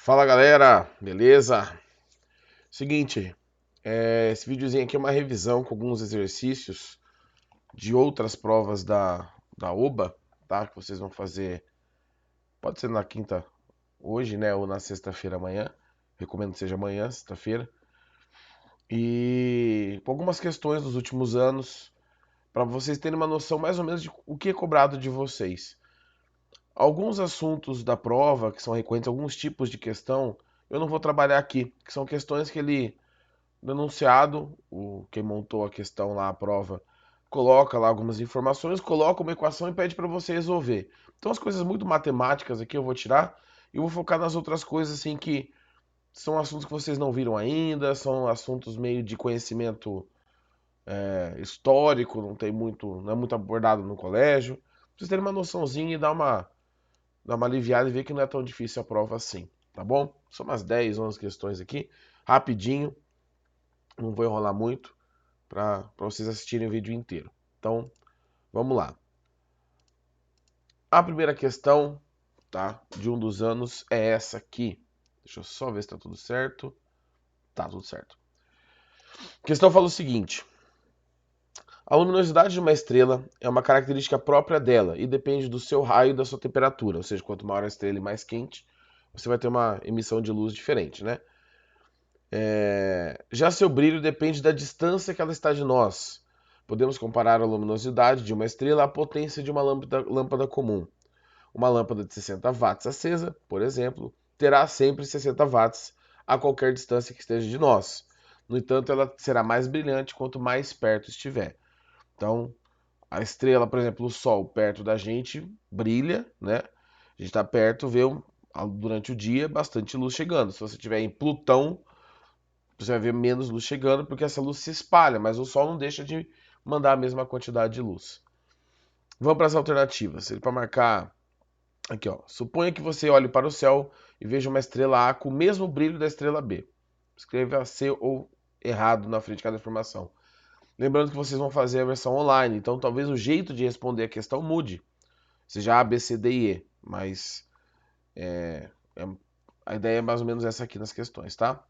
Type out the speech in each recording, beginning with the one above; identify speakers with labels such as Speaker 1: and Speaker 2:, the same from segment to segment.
Speaker 1: Fala galera, beleza? Seguinte, esse videozinho aqui é uma revisão com alguns exercícios de outras provas da OBA, tá? Que vocês vão fazer, pode ser na quinta hoje, né? Ou na sexta-feira amanhã. Recomendo que seja amanhã, sexta-feira. E com algumas questões dos últimos anos, para vocês terem uma noção mais ou menos de o que é cobrado de vocês. Alguns assuntos da prova, que são recorrentes, alguns tipos de questão, eu não vou trabalhar aqui, que são questões que ele no enunciado, quem montou a questão lá, a prova, coloca lá algumas informações, coloca uma equação e pede para você resolver. Então as coisas muito matemáticas aqui eu vou tirar e vou focar nas outras coisas assim que são assuntos que vocês não viram ainda, são assuntos meio de conhecimento histórico, não é muito abordado no colégio. Pra vocês terem uma noçãozinha e dar uma aliviada e ver que não é tão difícil a prova assim, tá bom? São umas 10, 11 questões aqui, rapidinho, não vou enrolar muito para vocês assistirem o vídeo inteiro. Então, vamos lá. A primeira questão, tá, de um dos anos é essa aqui. Deixa eu só ver se está tudo certo. Tá tudo certo. A questão fala o seguinte: a luminosidade de uma estrela é uma característica própria dela e depende do seu raio e da sua temperatura. Ou seja, quanto maior a estrela e mais quente, você vai ter uma emissão de luz diferente, né? Já seu brilho depende da distância que ela está de nós. Podemos comparar a luminosidade de uma estrela à potência de uma lâmpada comum. Uma lâmpada de 60 watts acesa, por exemplo, terá sempre 60 watts a qualquer distância que esteja de nós. No entanto, ela será mais brilhante quanto mais perto estiver. Então, a estrela, por exemplo, o Sol perto da gente brilha, né? A gente está perto, durante o dia bastante luz chegando. Se você estiver em Plutão, você vai ver menos luz chegando porque essa luz se espalha, mas o Sol não deixa de mandar a mesma quantidade de luz. Vamos para as alternativas. Ele para marcar aqui, ó. Suponha que você olhe para o céu e veja uma estrela A com o mesmo brilho da estrela B. Escreva C ou errado na frente de cada informação. Lembrando que vocês vão fazer a versão online, então talvez o jeito de responder a questão mude. Seja A, B, C, D e E. Mas é, a ideia é mais ou menos essa aqui nas questões, tá?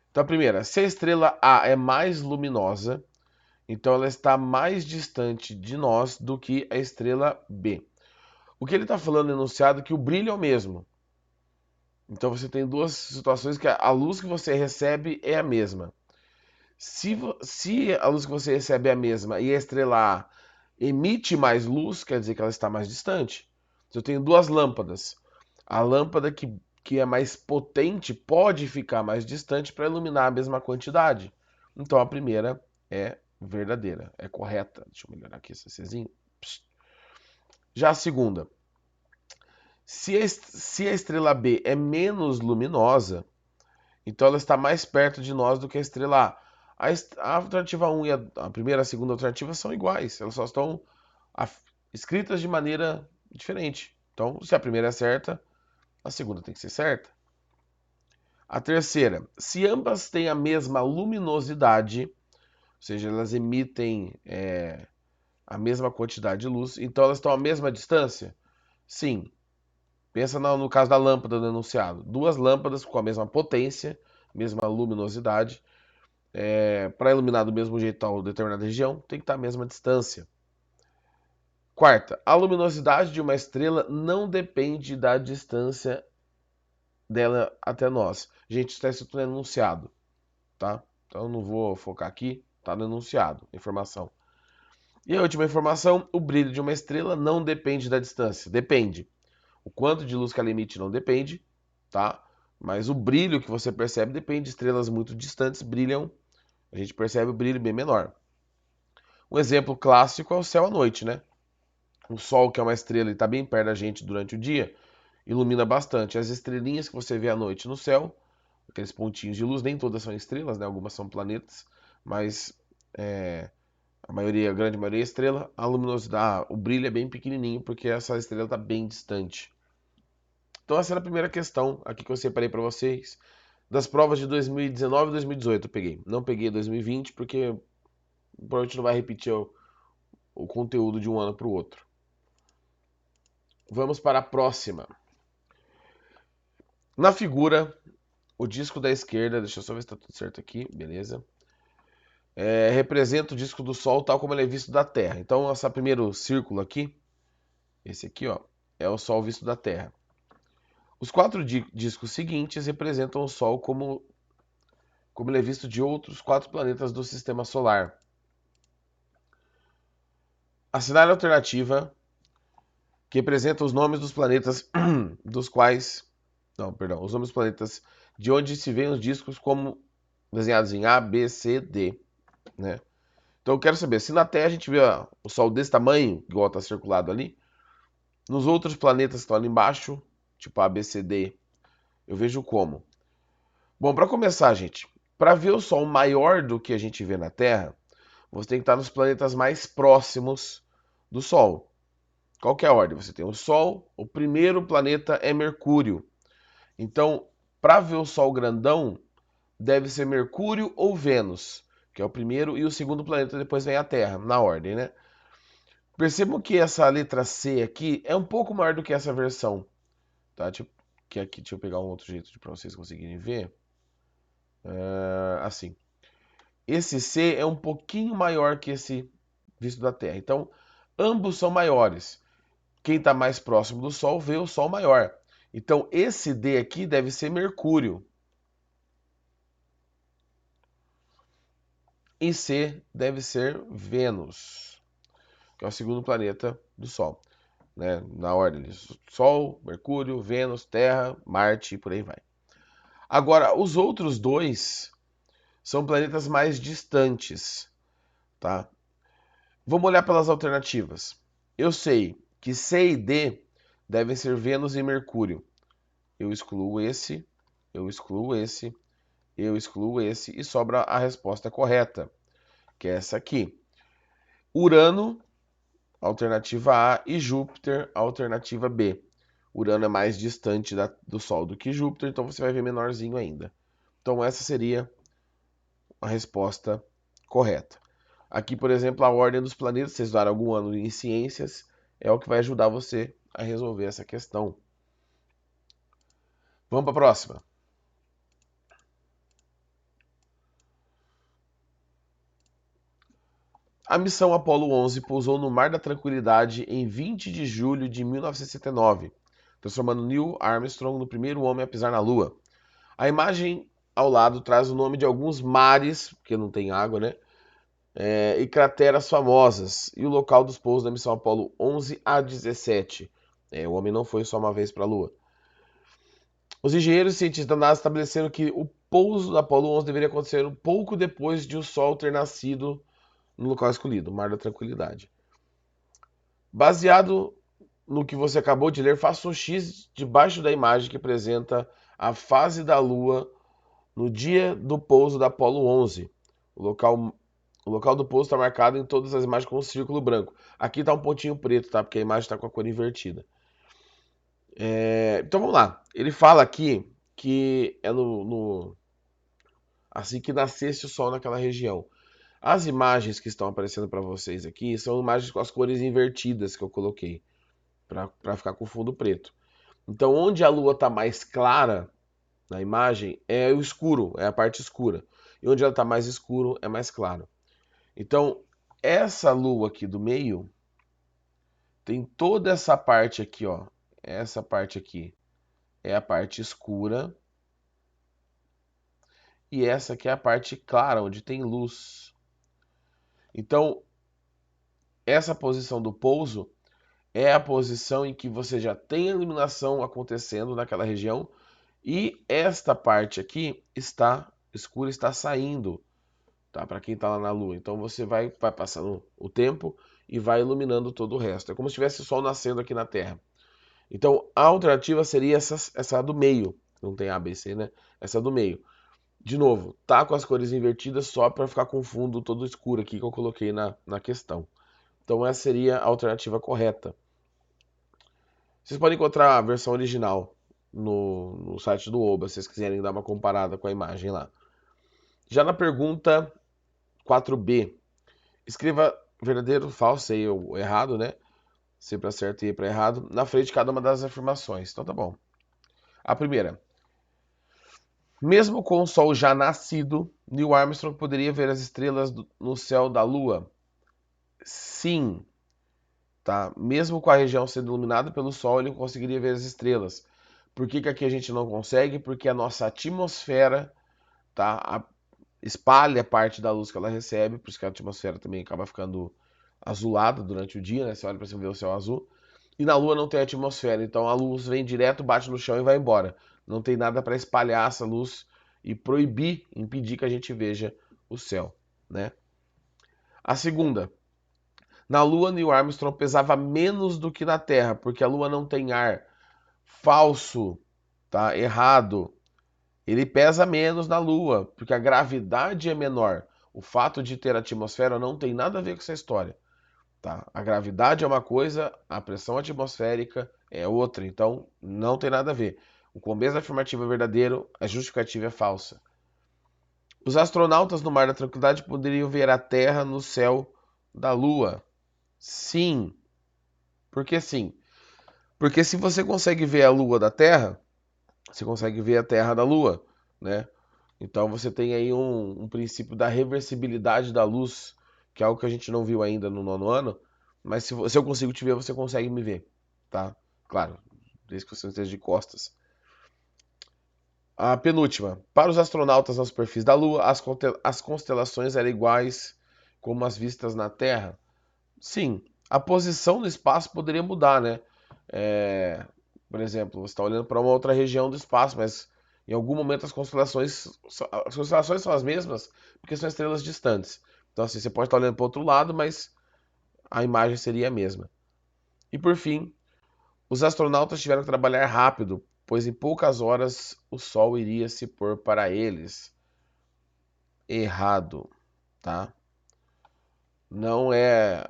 Speaker 1: Então a primeira, se a estrela A é mais luminosa, então ela está mais distante de nós do que a estrela B. O que ele está falando no enunciado é que o brilho é o mesmo. Então você tem duas situações que a luz que você recebe é a mesma. Se a luz que você recebe é a mesma e a estrela A emite mais luz, quer dizer que ela está mais distante. Se eu tenho duas lâmpadas, a lâmpada que é mais potente pode ficar mais distante para iluminar a mesma quantidade. Então a primeira é verdadeira, é correta. Deixa eu melhorar aqui esse Czinho. Já a segunda, se a estrela B é menos luminosa, então ela está mais perto de nós do que a estrela A. A alternativa 1 e a primeira e a segunda alternativa são iguais, elas só estão escritas de maneira diferente. Então, se a primeira é certa, a segunda tem que ser certa. A terceira, se ambas têm a mesma luminosidade, ou seja, elas emitem a mesma quantidade de luz, então elas estão à mesma distância? Sim. Pensa no caso da lâmpada do enunciado. Duas lâmpadas com a mesma potência, mesma luminosidade, para iluminar do mesmo jeito a determinada região, tem que estar à mesma distância. Quarta, a luminosidade de uma estrela não depende da distância dela até nós. Gente, isso está escrito no enunciado, tá? Então eu não vou focar aqui, tá no enunciado, informação. E a última informação, o brilho de uma estrela não depende da distância. Depende. O quanto de luz que ela emite não depende, tá? Mas o brilho que você percebe depende. Estrelas muito distantes brilham, a gente percebe o brilho bem menor. Um exemplo clássico é o céu à noite, né? O Sol, que é uma estrela e está bem perto da gente durante o dia, ilumina bastante. As estrelinhas que você vê à noite no céu, aqueles pontinhos de luz, nem todas são estrelas, né? Algumas são planetas, mas a maioria, a grande maioria é estrela. A luminosidade, o brilho é bem pequenininho porque essa estrela está bem distante. Então essa era a primeira questão aqui que eu separei para vocês. Das provas de 2019 e 2018 eu peguei. Não peguei 2020 porque provavelmente não vai repetir o conteúdo de um ano para o outro. Vamos para a próxima. Na figura, o disco da esquerda, deixa eu só ver se está tudo certo aqui, beleza. Representa o disco do Sol tal como ele é visto da Terra. Então, esse primeiro círculo aqui, esse aqui, ó, é o Sol visto da Terra. Os 4 discos seguintes representam o Sol como ele é visto de outros 4 planetas do Sistema Solar. Assinale a alternativa que representa os nomes dos planetas dos quais... Não, perdão, os nomes dos planetas de onde se veem os discos como desenhados em A, B, C, D, né? Então eu quero saber, se na Terra a gente vê o Sol desse tamanho, igual está circulado ali, nos outros planetas que estão ali embaixo, tipo A, B, C, D, eu vejo como? Bom, para começar, gente, para ver o Sol maior do que a gente vê na Terra, você tem que estar nos planetas mais próximos do Sol. Qual que é a ordem? Você tem o Sol, o primeiro planeta é Mercúrio. Então, para ver o Sol grandão, deve ser Mercúrio ou Vênus, que é o primeiro, e o segundo planeta depois vem a Terra, na ordem, né? Percebam que essa letra C aqui é um pouco maior do que essa versão, tá? Deixa eu pegar um outro jeito para vocês conseguirem ver. Assim. Esse C é um pouquinho maior que esse visto da Terra. Então, ambos são maiores. Quem está mais próximo do Sol vê o Sol maior. Então, esse D aqui deve ser Mercúrio. E C deve ser Vênus, que é o segundo planeta do Sol, né? Na ordem de Sol, Mercúrio, Vênus, Terra, Marte e por aí vai. Agora, os outros dois são planetas mais distantes, tá? Vamos olhar pelas alternativas. Eu sei que C e D devem ser Vênus e Mercúrio. Eu excluo esse, eu excluo esse, eu excluo esse e sobra a resposta correta, que é essa aqui. Urano, alternativa A, e Júpiter, alternativa B. Urano é mais distante do Sol do que Júpiter, então você vai ver menorzinho ainda. Então essa seria a resposta correta. Aqui, por exemplo, a ordem dos planetas, se vocês estudaram algum ano em ciências, é o que vai ajudar você a resolver essa questão. Vamos para a próxima. A missão Apollo 11 pousou no Mar da Tranquilidade em 20 de julho de 1969, transformando Neil Armstrong no primeiro homem a pisar na Lua. A imagem ao lado traz o nome de alguns mares, porque não tem água, né? E crateras famosas, e o local dos pousos da missão Apollo 11 a 17. O homem não foi só uma vez para a Lua. Os engenheiros e cientistas da NASA estabeleceram que o pouso da Apollo 11 deveria acontecer um pouco depois de o Sol ter nascido no local escolhido, Mar da Tranquilidade. Baseado no que você acabou de ler, faça um X debaixo da imagem que apresenta a fase da Lua no dia do pouso da Apollo 11. O local do pouso está marcado em todas as imagens com um círculo branco. Aqui está um pontinho preto, tá? Porque a imagem está com a cor invertida. Então vamos lá. Ele fala aqui que é assim que nascesse o Sol naquela região. As imagens que estão aparecendo para vocês aqui são imagens com as cores invertidas que eu coloquei para ficar com fundo preto. Então, onde a Lua está mais clara na imagem é o escuro, é a parte escura. E onde ela está mais escuro é mais claro. Então, essa Lua aqui do meio tem toda essa parte aqui, ó. Essa parte aqui é a parte escura. E essa aqui é a parte clara, onde tem luz. Então, essa posição do pouso é a posição em que você já tem a iluminação acontecendo naquela região e esta parte aqui está escura, está saindo, tá? Para quem está lá na Lua. Então você vai passando o tempo e vai iluminando todo o resto. É como se tivesse o Sol nascendo aqui na Terra. Então a alternativa seria essa do meio. Não tem A, B, C, né? Essa do meio. De novo, tá com as cores invertidas só para ficar com o fundo todo escuro aqui que eu coloquei na questão. Então essa seria a alternativa correta. Vocês podem encontrar a versão original no site do Oba, se vocês quiserem dar uma comparada com a imagem lá. Já na pergunta 4B, escreva verdadeiro, falso, aí ou errado, né? C para certo e E para errado, na frente de cada uma das afirmações. Então tá bom. A primeira, Mesmo com o Sol já nascido, Neil Armstrong poderia ver as estrelas no céu da Lua? Sim, tá? Mesmo com a região sendo iluminada pelo Sol, ele conseguiria ver as estrelas. Por que que aqui a gente não consegue? Porque a nossa atmosfera, tá? Espalha parte da luz que ela recebe, por isso que a atmosfera também acaba ficando azulada durante o dia, né? Você olha para cima e vê o céu azul. E na Lua não tem atmosfera, então a luz vem direto, bate no chão e vai embora. Não tem nada para espalhar essa luz e proibir, impedir que a gente veja o céu, né? A segunda, na Lua Neil Armstrong pesava menos do que na Terra, porque a Lua não tem ar. Falso, tá? Errado. Ele pesa menos na Lua, porque a gravidade é menor. O fato de ter atmosfera não tem nada a ver com essa história. Tá? A gravidade é uma coisa, a pressão atmosférica é outra, então não tem nada a ver. O começo da afirmativa é verdadeiro, a justificativa é falsa. Os astronautas no Mar da Tranquilidade poderiam ver a Terra no céu da Lua? Sim. Por que sim? Porque se você consegue ver a Lua da Terra, você consegue ver a Terra da Lua, né? Então você tem aí um princípio da reversibilidade da luz, que é algo que a gente não viu ainda no nono ano, mas se eu consigo te ver, você consegue me ver, tá? Claro, desde que você não esteja de costas. A penúltima. Para os astronautas na superfície da Lua, as constelações eram iguais como as vistas na Terra? Sim. A posição no espaço poderia mudar, né? É, por exemplo, você está olhando para uma outra região do espaço, mas em algum momento as constelações são as mesmas porque são estrelas distantes. Então, assim, você pode estar olhando para o outro lado, mas a imagem seria a mesma. E por fim, os astronautas tiveram que trabalhar rápido, pois em poucas horas o Sol iria se pôr para eles. Errado, tá? Não é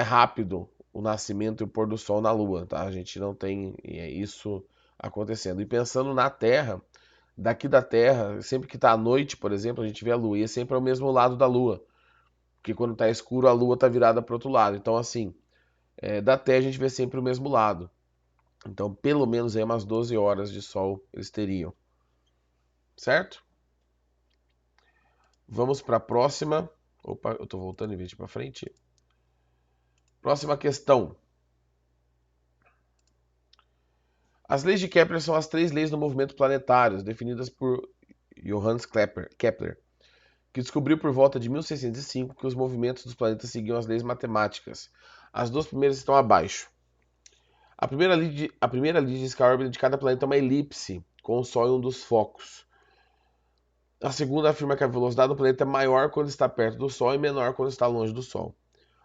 Speaker 1: rápido o nascimento e o pôr do sol na Lua, tá? A gente não tem isso acontecendo. E pensando na Terra, daqui da Terra, sempre que está à noite, por exemplo, a gente vê a Lua e é sempre ao mesmo lado da Lua, porque quando está escuro a Lua está virada para o outro lado. Então, assim, da Terra a gente vê sempre o mesmo lado. Então, pelo menos aí umas 12 horas de sol eles teriam, certo? Vamos para a próxima. Opa, eu estou voltando em vez de para frente. Próxima questão. As leis de Kepler são as três leis do movimento planetário, definidas por Johannes Kepler, que descobriu por volta de 1605 que os movimentos dos planetas seguiam as leis matemáticas. As duas primeiras estão abaixo. A primeira lei diz que a órbita de cada planeta é uma elipse, com o Sol em um dos focos. A segunda afirma que a velocidade do planeta é maior quando está perto do Sol e menor quando está longe do Sol.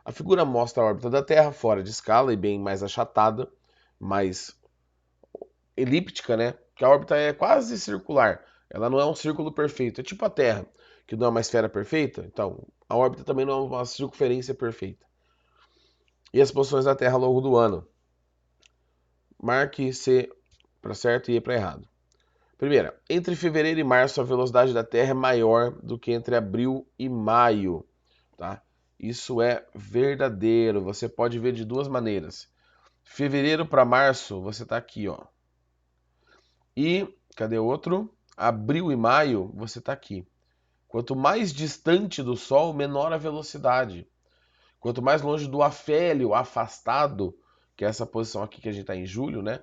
Speaker 1: A figura mostra a órbita da Terra fora de escala e bem mais achatada, mais elíptica, né? Que a órbita é quase circular. Ela não é um círculo perfeito. É tipo a Terra, que não é uma esfera perfeita. Então, a órbita também não é uma circunferência perfeita. E as posições da Terra ao longo do ano. Marque C para certo e E para errado. Primeira, entre fevereiro e março a velocidade da Terra é maior do que entre abril e maio, tá? Isso é verdadeiro. Você pode ver de duas maneiras. Fevereiro para março, você está aqui, ó. E, cadê o outro? Abril e maio, você está aqui. Quanto mais distante do Sol, menor a velocidade. Quanto mais longe do afélio, afastado, que é essa posição aqui que a gente está em julho, né?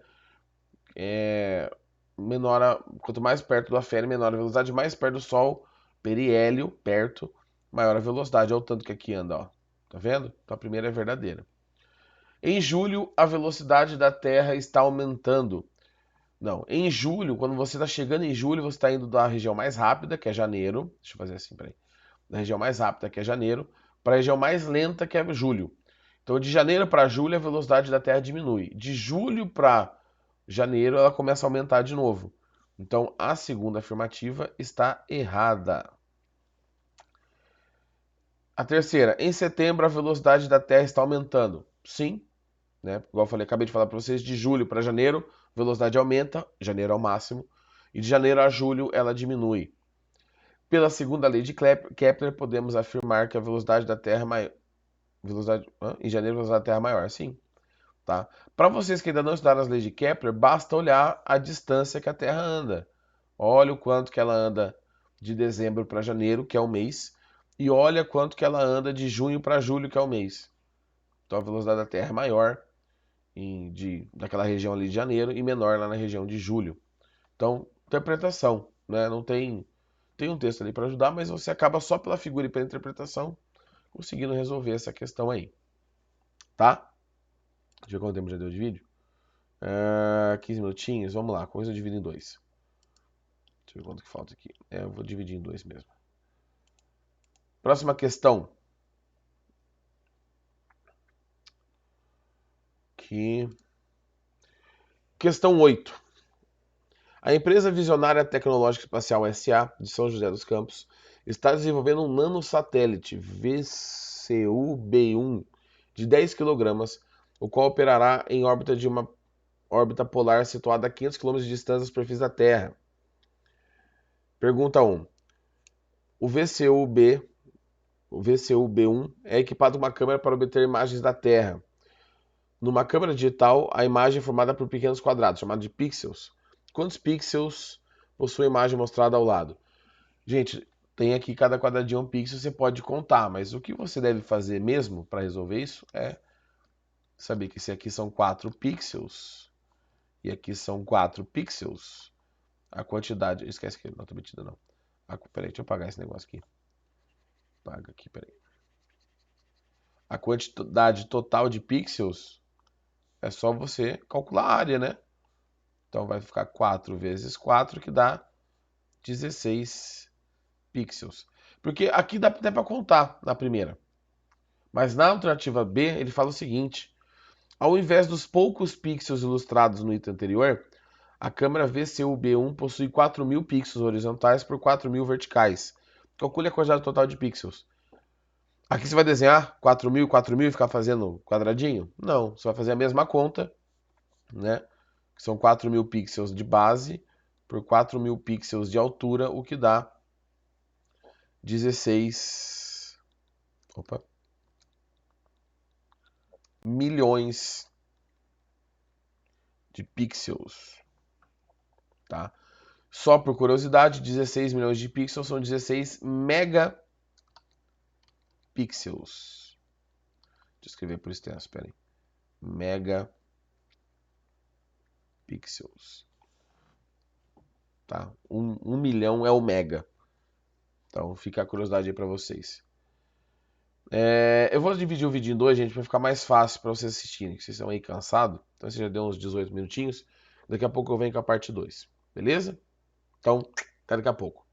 Speaker 1: Quanto mais perto do afélio, menor a velocidade. Mais perto do Sol, periélio, perto, maior a velocidade. Olha o tanto que aqui anda, ó. Tá vendo? Então a primeira é verdadeira. Em julho, a velocidade da Terra está aumentando. Não, em julho, quando você está chegando em julho, você está indo da região mais rápida, que é janeiro. Deixa eu fazer assim, peraí. Da região mais rápida, que é janeiro, para a região mais lenta, que é julho. Então, de janeiro para julho, a velocidade da Terra diminui. De julho para janeiro, ela começa a aumentar de novo. Então, a segunda afirmativa está errada. A terceira, em setembro, a velocidade da Terra está aumentando. Sim, né? Igual eu falei, acabei de falar para vocês, de julho para janeiro, a velocidade aumenta, janeiro é o máximo, e de janeiro a julho ela diminui. Pela segunda lei de Kepler, podemos afirmar que a velocidade da Terra é maior. Em janeiro, a velocidade da Terra é maior, sim. Tá? Para vocês que ainda não estudaram as leis de Kepler, basta olhar a distância que a Terra anda. Olha o quanto que ela anda de dezembro para janeiro, que é o mês, e olha quanto que ela anda de junho para julho, que é o mês. Então a velocidade da Terra é maior daquela região ali de janeiro e menor lá na região de julho. Então, interpretação, né? Não tem um texto ali para ajudar, mas você acaba só pela figura e pela interpretação conseguindo resolver essa questão aí, tá? Deixa eu ver quanto tempo já deu de vídeo. 15 minutinhos, vamos lá, coisa eu divido em dois. Deixa eu ver quanto que falta aqui. Eu vou dividir em dois mesmo. Próxima questão. Aqui. Questão 8. A empresa Visionária Tecnológica Espacial SA, de São José dos Campos, está desenvolvendo um nanosatélite VCU-B1 de 10 kg, o qual operará em órbita de uma órbita polar situada a 500 km de distância da superfície da Terra. Pergunta 1. O VCU-B1 é equipado com uma câmera para obter imagens da Terra. Numa câmera digital, a imagem é formada por pequenos quadrados, chamados de pixels. Quantos pixels possui a imagem mostrada ao lado? Gente, tem aqui cada quadradinho um pixel, você pode contar, mas o que você deve fazer mesmo para resolver isso é saber que se aqui são 4 pixels e aqui são 4 pixels, a quantidade... Esquece que não está metida não. Peraí, deixa eu apagar esse negócio aqui. Apaga aqui, peraí. A quantidade total de pixels é só você calcular a área, né? Então vai ficar 4 vezes 4, que dá 16 pixels. Porque aqui dá até para contar na primeira. Mas na alternativa B, ele fala o seguinte: ao invés dos poucos pixels ilustrados no item anterior, a câmera VCU-B1 possui 4.000 pixels horizontais por 4.000 verticais. Calcule a quantidade total de pixels. Aqui você vai desenhar 4.000, 4.000 e ficar fazendo quadradinho? Não, você vai fazer a mesma conta, né? Que são 4.000 pixels de base por 4.000 pixels de altura, o que dá 16 milhões de pixels, tá? Só por curiosidade, 16 milhões de pixels são 16 megapixels. Deixa eu escrever por extenso, espera aí. Megapixels. Tá? 1 milhão é o mega. Então fica a curiosidade aí pra vocês. Eu vou dividir o vídeo em dois, gente, pra ficar mais fácil pra vocês assistirem, que vocês estão aí cansados. Então você já deu uns 18 minutinhos. Daqui a pouco eu venho com a parte 2. Beleza? Então, até daqui a pouco.